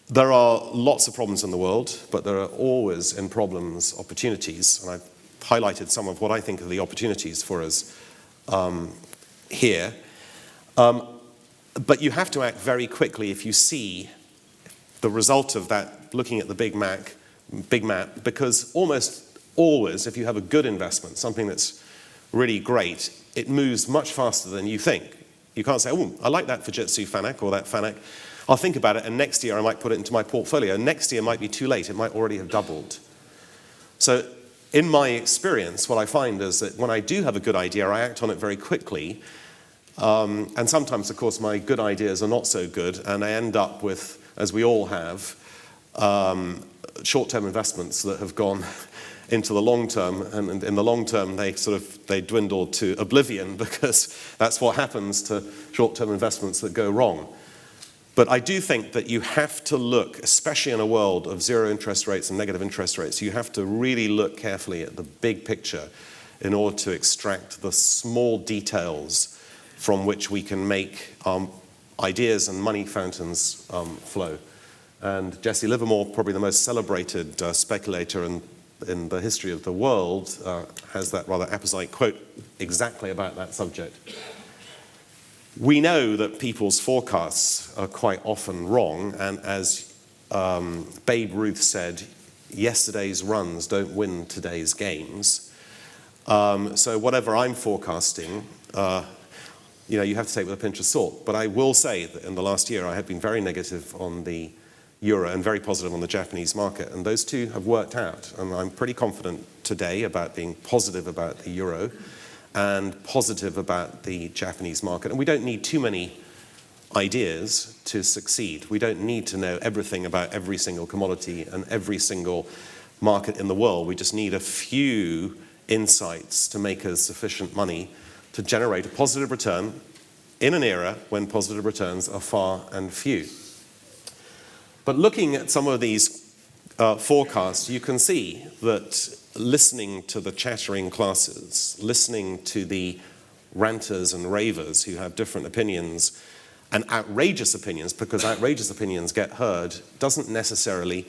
There are lots of problems in the world, but there are always in problems opportunities, and I've highlighted some of what I think are the opportunities for us here. But you have to act very quickly if you see the result of that, looking at the big map, because almost always, if you have a good investment, something that's really great, it moves much faster than you think. You can't say, oh, I like that Fujitsu Fanak or that Fanak. I'll think about it, and next year I might put it into my portfolio. Next year might be too late. It might already have doubled. So in my experience, what I find is that when I do have a good idea, I act on it very quickly. And sometimes, of course, my good ideas are not so good, and I end up with, as we all have, short-term investments that have gone into the long term, and in the long term they dwindle to oblivion, because that's what happens to short-term investments that go wrong. But I do think that you have to look, especially in a world of zero interest rates and negative interest rates, you have to really look carefully at the big picture in order to extract the small details from which we can make ideas and money fountains flow. And Jesse Livermore, probably the most celebrated speculator in the history of the world, has that rather apposite quote exactly about that subject. We know that people's forecasts are quite often wrong, and as Babe Ruth said, yesterday's runs don't win today's games. So whatever I'm forecasting, you have to take with a pinch of salt. But I will say that in the last year I have been very negative on the euro and very positive on the Japanese market, and those two have worked out. And I'm pretty confident today about being positive about the euro and positive about the Japanese market. And we don't need too many ideas to succeed. We don't need to know everything about every single commodity and every single market in the world. We just need a few insights to make us sufficient money to generate a positive return in an era when positive returns are far and few. But looking at some of these forecasts, you can see that listening to the chattering classes, listening to the ranters and ravers who have different opinions, and outrageous opinions, because outrageous opinions get heard, doesn't necessarily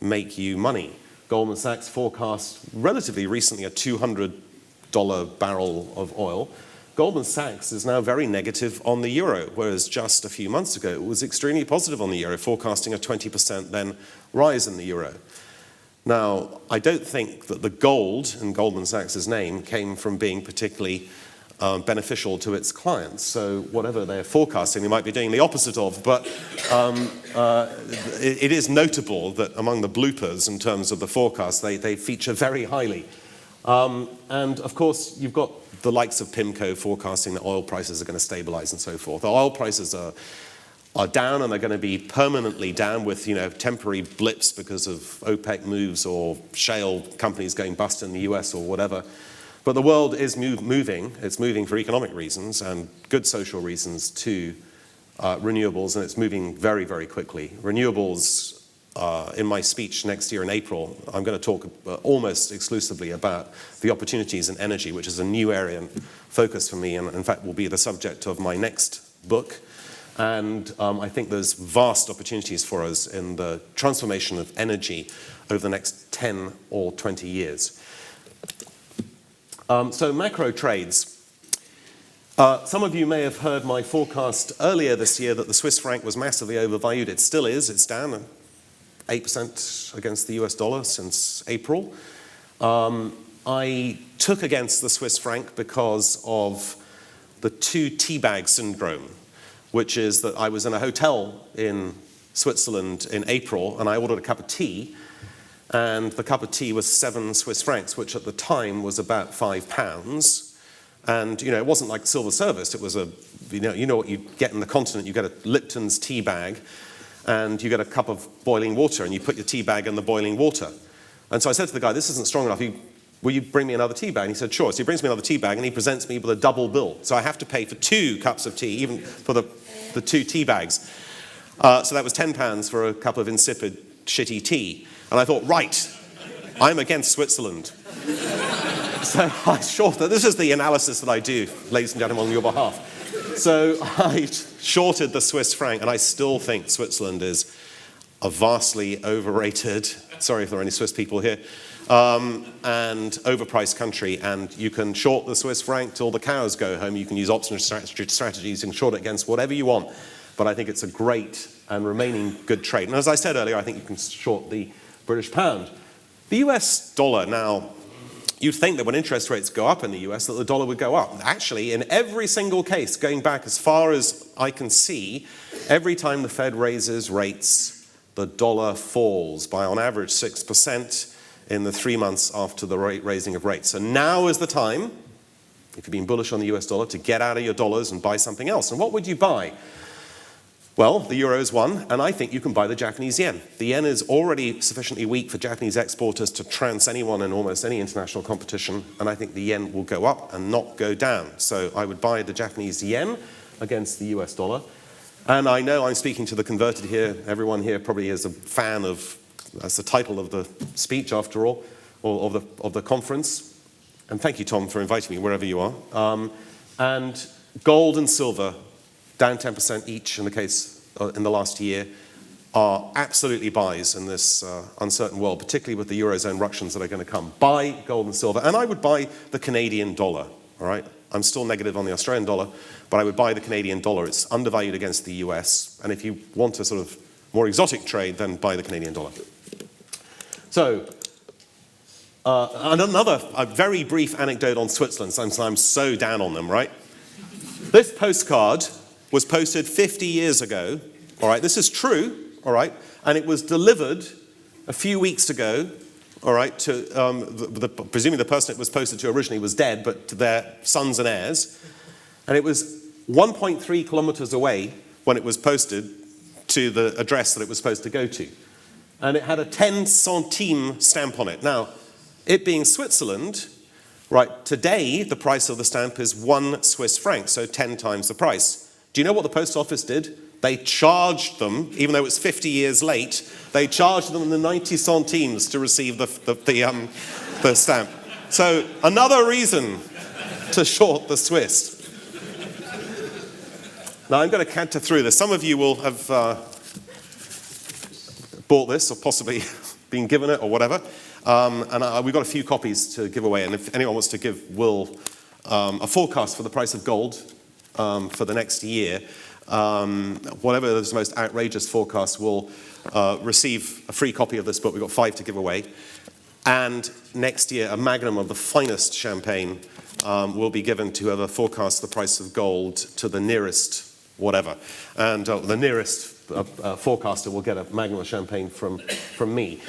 make you money. Goldman Sachs forecast relatively recently a $200 barrel of oil. Goldman Sachs is now very negative on the euro, whereas just a few months ago it was extremely positive on the euro, forecasting a 20% then rise in the euro. Now, I don't think that the gold in Goldman Sachs' name came from being particularly beneficial to its clients. So whatever they're forecasting, they might be doing the opposite of. But it is notable that among the bloopers in terms of the forecast, they feature very highly. And of course, you've got the likes of PIMCO forecasting that oil prices are going to stabilize and so forth. The oil prices are down, and they're going to be permanently down with temporary blips because of OPEC moves or shale companies going bust in the US or whatever. But the world is moving. It's moving for economic reasons and good social reasons to renewables, and it's moving very, very quickly. Renewables, in my speech next year in April, I'm going to talk almost exclusively about the opportunities in energy, which is a new area and focus for me, and in fact will be the subject of my next book. And I think there's vast opportunities for us in the transformation of energy over the next 10 or 20 years. So macro trades. Some of you may have heard my forecast earlier this year that the Swiss franc was massively overvalued. It still is. It's down 8% against the US dollar since April. I took against the Swiss franc because of the two teabag syndrome, which is that I was in a hotel in Switzerland in April, and I ordered a cup of tea, and the cup of tea was 7 Swiss francs, which at the time was about £5. And it wasn't like silver service. It was you know what you get in the continent. You get a Lipton's tea bag, and you get a cup of boiling water, and you put your tea bag in the boiling water. And so I said to the guy, "This isn't strong enough. Will you bring me another tea bag?" And he said, "Sure." So he brings me another tea bag, and he presents me with a double bill. So I have to pay for 2 cups of tea, even for the 2 tea bags. So that was £10 for a cup of insipid, shitty tea. And I thought, right, I'm against Switzerland. So I shorted. This is the analysis that I do, ladies and gentlemen, on your behalf. So I shorted the Swiss franc, and I still think Switzerland is a vastly overrated, sorry if there are any Swiss people here, and overpriced country. And you can short the Swiss franc till the cows go home. You can use option strategies. You can short it against whatever you want. But I think it's a great and remaining good trade. And as I said earlier, I think you can short the British pound. The US dollar now, you'd think that when interest rates go up in the US that the dollar would go up. Actually, in every single case, going back as far as I can see, every time the Fed raises rates, the dollar falls by on average 6%. in the 3 months after the raising of rates. So now is the time, if you've been bullish on the US dollar, to get out of your dollars and buy something else. And what would you buy? Well, the euro is one, and I think you can buy the Japanese yen. The yen is already sufficiently weak for Japanese exporters to trounce anyone in almost any international competition, and I think the yen will go up and not go down. So I would buy the Japanese yen against the US dollar. And I know I'm speaking to the converted here. Everyone here probably is a fan of, that's the title of the speech after all, or of the conference. And thank you, Tom, for inviting me wherever you are. And gold and silver, down 10% each in the case in the last year, are absolutely buys in this uncertain world, particularly with the eurozone ructions that are going to come. Buy gold and silver. And I would buy the Canadian dollar, all right? I'm still negative on the Australian dollar, but I would buy the Canadian dollar. It's undervalued against the US. And if you want a sort of more exotic trade, then buy the Canadian dollar. So, and a very brief anecdote on Switzerland, since I'm so down on them, right? This postcard was posted 50 years ago, all right? This is true, all right? And it was delivered a few weeks ago, all right, to, presumably the person it was posted to originally was dead, but to their sons and heirs. And it was 1.3 kilometers away when it was posted to the address that it was supposed to go to. And it had a 10 centime stamp on it. Now, it being Switzerland, right, today the price of the stamp is 1 Swiss franc, so 10 times the price. Do you know what the post office did? They charged them, even though it's 50 years late, they charged them the 90 centimes to receive the stamp. So another reason to short the Swiss. Now I'm going to canter through this. Some of you will have bought this or possibly been given it or whatever. And we've got a few copies to give away. And if anyone wants to give Will a forecast for the price of gold for the next year, whatever is the most outrageous forecast will receive a free copy of this book. We've got 5 to give away. And next year, a magnum of the finest champagne will be given to whoever forecasts the price of gold to the nearest whatever. And the nearest forecaster will get a magnum of champagne from me.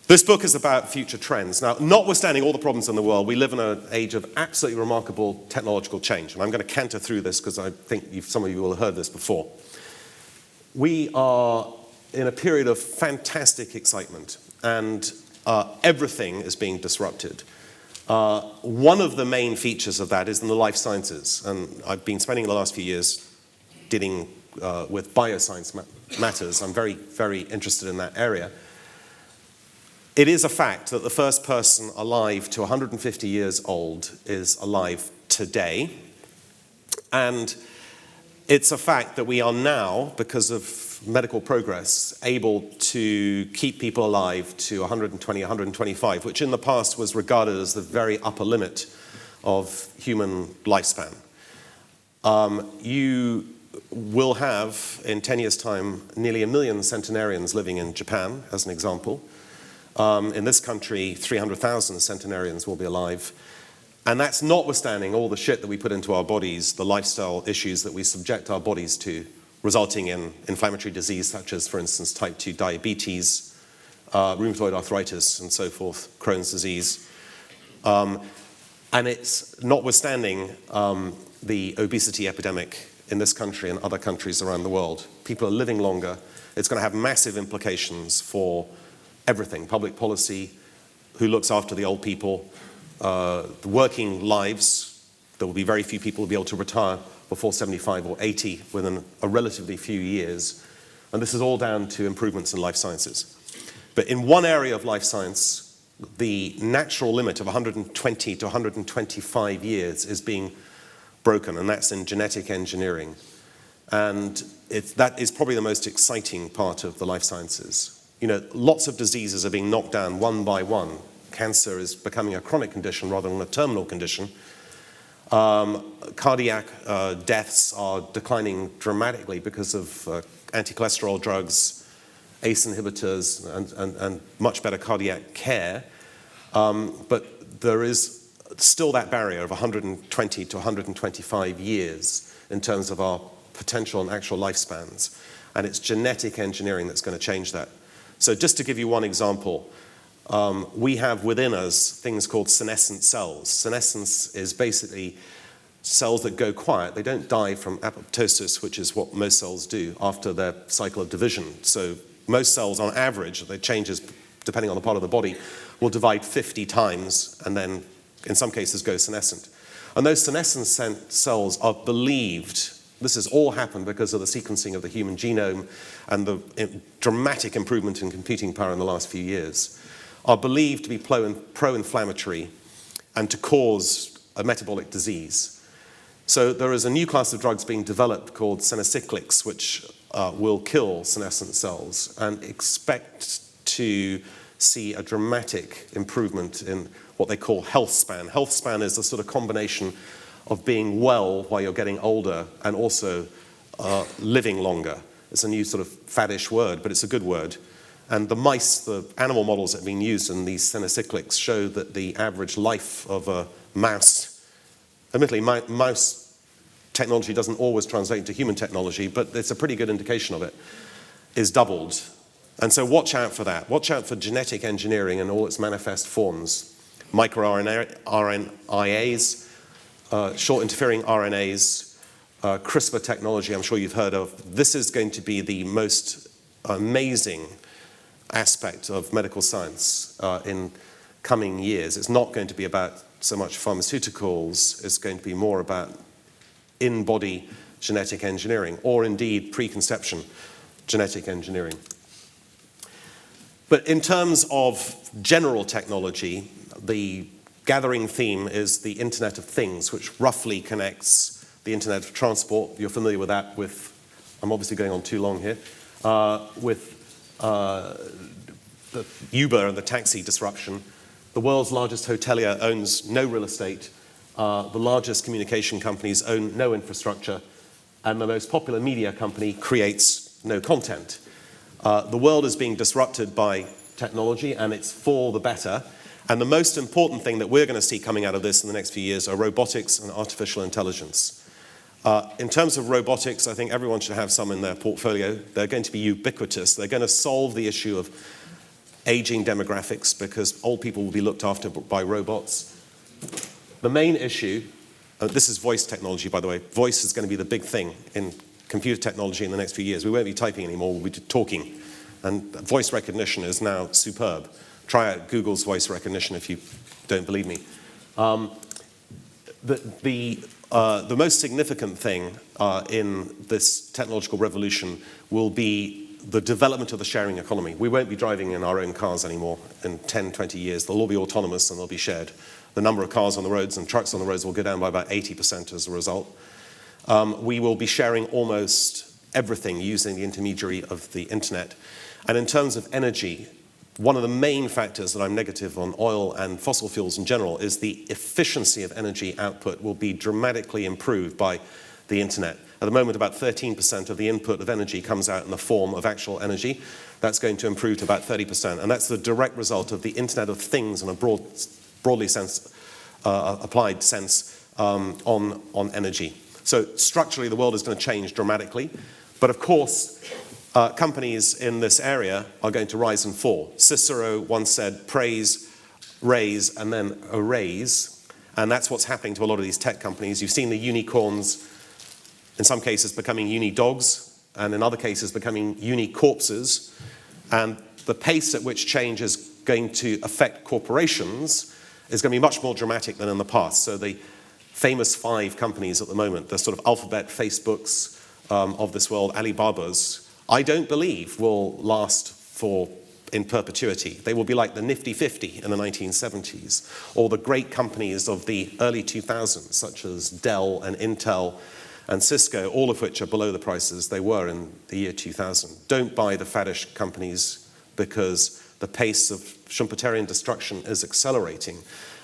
This book is about future trends. Now, notwithstanding all the problems in the world, we live in an age of absolutely remarkable technological change. And I'm going to canter through this because I think some of you will have heard this before. We are in a period of fantastic excitement, and everything is being disrupted. One of the main features of that is in the life sciences. And I've been spending the last few years dealing with bioscience matters. I'm very, very interested in that area. It is a fact that the first person alive to 150 years old is alive today. And it's a fact that we are now, because of medical progress, able to keep people alive to 120, 125, which in the past was regarded as the very upper limit of human lifespan. You will have, in 10 years' time, nearly 1 million centenarians living in Japan, as an example. In this country, 300,000 centenarians will be alive. And that's notwithstanding all the shit that we put into our bodies, the lifestyle issues that we subject our bodies to, resulting in inflammatory disease such as, for instance, type 2 diabetes, rheumatoid arthritis, and so forth, Crohn's disease. And it's notwithstanding the obesity epidemic in this country and other countries around the world. People are living longer. It's going to have massive implications for everything, public policy, who looks after the old people, the working lives. There will be very few people who will be able to retire before 75 or 80 within a relatively few years. And this is all down to improvements in life sciences. But in one area of life science, the natural limit of 120 to 125 years is being broken, and that's in genetic engineering. And that is probably the most exciting part of the life sciences. You know, lots of diseases are being knocked down one by one. Cancer is becoming a chronic condition rather than a terminal condition. Cardiac deaths are declining dramatically because of anti-cholesterol drugs, ACE inhibitors, and much better cardiac care. But there is still that barrier of 120 to 125 years in terms of our potential and actual lifespans. And it's genetic engineering that's going to change that. So just to give you one example, we have within us things called senescent cells. Senescence is basically cells that go quiet. They don't die from apoptosis, which is what most cells do after their cycle of division. So most cells, on average, they changes depending on the part of the body, will divide 50 times and then, in some cases, go senescent. And those senescent cells are believed, this has all happened because of the sequencing of the human genome and the dramatic improvement in computing power in the last few years, are believed to be pro-inflammatory and to cause a metabolic disease. So there is a new class of drugs being developed called senescyclics, which will kill senescent cells and expect to see a dramatic improvement in what they call health span. Health span is a sort of combination of being well while you're getting older and also living longer. It's a new sort of faddish word, but it's a good word. And the mice, the animal models that have been used in these senescyclics show that the average life of a mouse, admittedly, mouse technology doesn't always translate into human technology, but it's a pretty good indication of it, is doubled. And so watch out for that. Watch out for genetic engineering in all its manifest forms. MicroRNAs, short interfering RNAs, CRISPR technology, I'm sure you've heard of. This is going to be the most amazing aspect of medical science in coming years. It's not going to be about so much pharmaceuticals, it's going to be more about in-body genetic engineering, or indeed preconception genetic engineering. But in terms of general technology, the gathering theme is the Internet of Things, which roughly connects the Internet of Transport. You're familiar with that with, I'm obviously going on too long here, with the Uber and the taxi disruption. The world's largest hotelier owns no real estate. The largest communication companies own no infrastructure. And the most popular media company creates no content. The world is being disrupted by technology, and it's for the better. And the most important thing that we're going to see coming out of this in the next few years are robotics and artificial intelligence. In terms of robotics, I think everyone should have some in their portfolio. They're going to be ubiquitous. They're going to solve the issue of aging demographics because old people will be looked after by robots. The main issue, this is voice technology, by the way. Voice is going to be the big thing in computer technology in the next few years. We won't be typing anymore, we'll be talking. And voice recognition is now superb. Try out Google's voice recognition if you don't believe me. The most significant thing in this technological revolution will be the development of the sharing economy. We won't be driving in our own cars anymore in 10, 20 years. They'll all be autonomous and they'll be shared. The number of cars on the roads and trucks on the roads will go down by about 80% as a result. We will be sharing almost everything using the intermediary of the internet. And in terms of energy, one of the main factors that I'm negative on oil and fossil fuels in general is the efficiency of energy output will be dramatically improved by the internet. At the moment, about 13% of the input of energy comes out in the form of actual energy. That's going to improve to about 30%. And that's the direct result of the Internet of Things in a broadly applied sense on energy. So structurally, the world is going to change dramatically. But of course, companies in this area are going to rise and fall. Cicero once said, praise, raise, and then erase. And that's what's happening to a lot of these tech companies. You've seen the unicorns, in some cases becoming uni-dogs, and in other cases becoming uni-corpses. And the pace at which change is going to affect corporations is going to be much more dramatic than in the past. So the famous 5 companies at the moment, the sort of Alphabet, Facebooks of this world, Alibabas, I don't believe will last in perpetuity. They will be like the Nifty 50 in the 1970s, or the great companies of the early 2000s, such as Dell and Intel and Cisco, all of which are below the prices they were in the year 2000. Don't buy the faddish companies because the pace of Schumpeterian destruction is accelerating,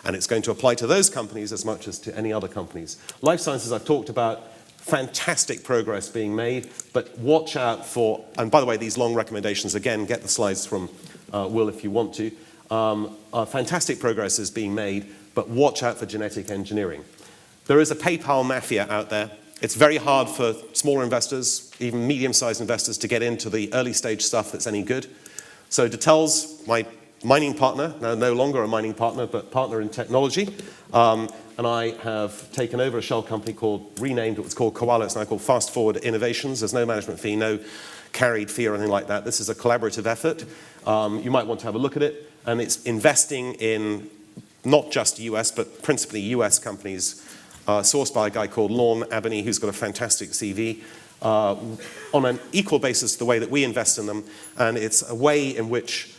and it's going to apply to those companies as much as to any other companies. Life sciences I've talked about, fantastic progress being made, but watch out for, and by the way, these long recommendations, again, get the slides from Will if you want to. Fantastic progress is being made, but watch out for genetic engineering. There is a PayPal mafia out there. It's very hard for smaller investors, even medium-sized investors, to get into the early stage stuff that's any good. So Detail's my mining partner, no longer a mining partner, but partner in technology. And I have taken over a shell company renamed, it was called Koala, it's now called Fast Forward Innovations. There's no management fee, no carried fee or anything like that. This is a collaborative effort. You might want to have a look at it. And it's investing in not just US, but principally US companies, sourced by a guy called Lorne Abney, who's got a fantastic CV, on an equal basis the way that we invest in them. And it's a way in which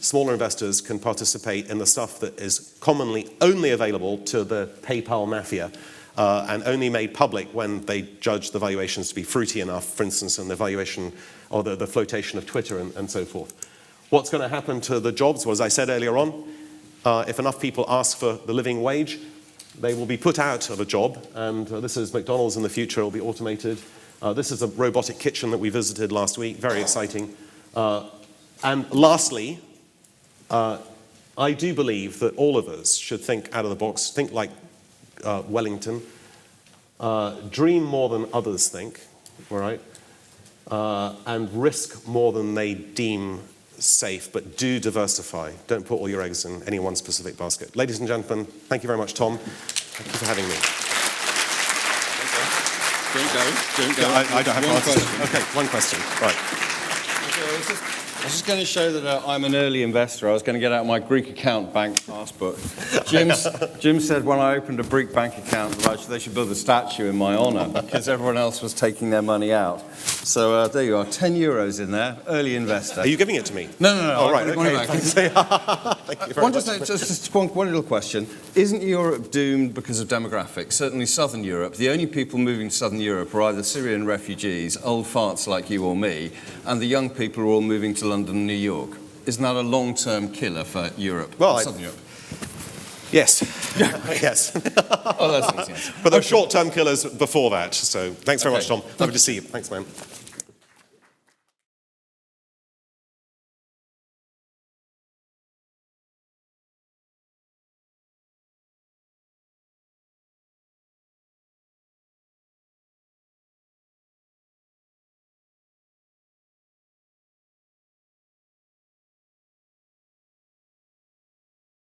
smaller investors can participate in the stuff that is commonly only available to the PayPal mafia and only made public when they judge the valuations to be fruity enough, for instance, in the valuation or the flotation of Twitter and so forth. What's going to happen to the jobs? Well, as I said earlier on, if enough people ask for the living wage, they will be put out of a job. And this is McDonald's in the future, it will be automated. This is a robotic kitchen that we visited last week, very exciting. And lastly, I do believe that all of us should think out of the box, think like Wellington, dream more than others think, all right, and risk more than they deem safe, but do diversify. Don't put all your eggs in any one specific basket. Ladies and gentlemen, thank you very much, Tom. Thank you for having me. Don't go. I don't have one question. Okay, one question. Right. Okay, I was just going to show that I'm an early investor. I was going to get out my Greek account bank passbook. Jim said when I opened a Greek bank account, they should build a statue in my honour because everyone else was taking their money out. So there you are, 10 euros in there, early investor. Are you giving it to me? No. Oh, right, okay. Thank you very much. Just one little question. Isn't Europe doomed because of demographics? Certainly Southern Europe. The only people moving to Southern Europe are either Syrian refugees, old farts like you or me, and the young people are all moving to London and New York. Isn't that a long-term killer for Europe, Southern Europe? Yes. Yes. Oh, that's an easy answer. But there are short-term killers before that. So thanks very much, Tom. Lovely to see you. Thanks, man.